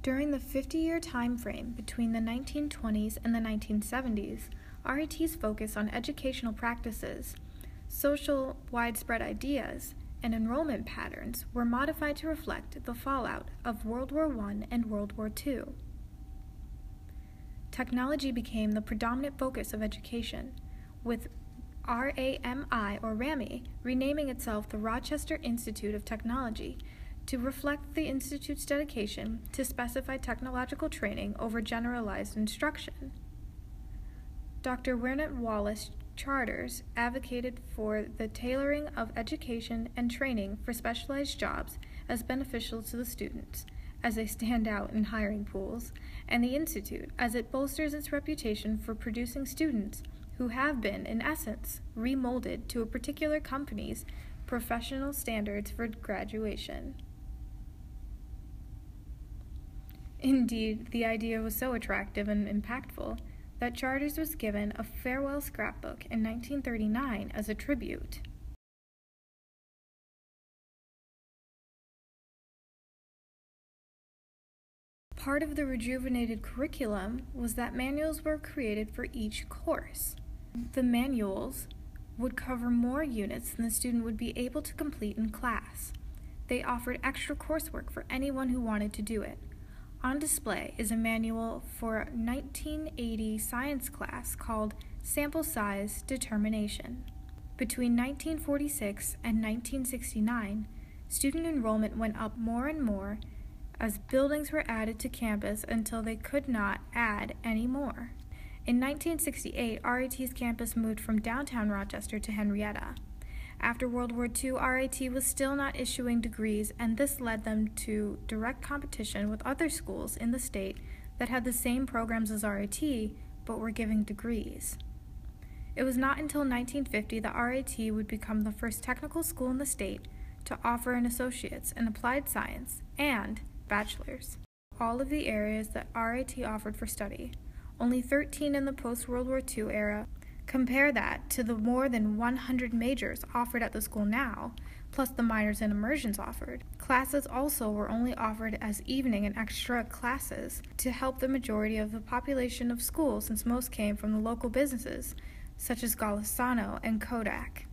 During the 50-year time frame between the 1920s and the 1970s, RIT's focus on educational practices, social widespread ideas, and enrollment patterns were modified to reflect the fallout of World War I and World War II. Technology became the predominant focus of education, with RAMI renaming itself the Rochester Institute of Technology to reflect the Institute's dedication to specified technological training over generalized instruction. Dr. Wernett Wallace Charters advocated for the tailoring of education and training for specialized jobs as beneficial to the students, as they stand out in hiring pools, and the Institute as it bolsters its reputation for producing students who have been, in essence, remolded to a particular company's professional standards for graduation. Indeed, the idea was so attractive and impactful that Charters was given a farewell scrapbook in 1939 as a tribute. Part of the rejuvenated curriculum was that manuals were created for each course. The manuals would cover more units than the student would be able to complete in class. They offered extra coursework for anyone who wanted to do it. On display is a manual for a 1980 science class called Sample Size Determination. Between 1946 and 1969, student enrollment went up more and more as buildings were added to campus until they could not add any more. In 1968, RIT's campus moved from downtown Rochester to Henrietta. After World War II, RIT was still not issuing degrees, and this led them to direct competition with other schools in the state that had the same programs as RIT, but were giving degrees. It was not until 1950 that RIT would become the first technical school in the state to offer an associate's in applied science and bachelor's, all of the areas that RIT offered for study, only 13 in the post-World War II era. Compare that to the more than 100 majors offered at the school now, plus the minors and immersions offered. Classes also were only offered as evening and extra classes to help the majority of the population of schools, since most came from the local businesses, such as Golisano and Kodak.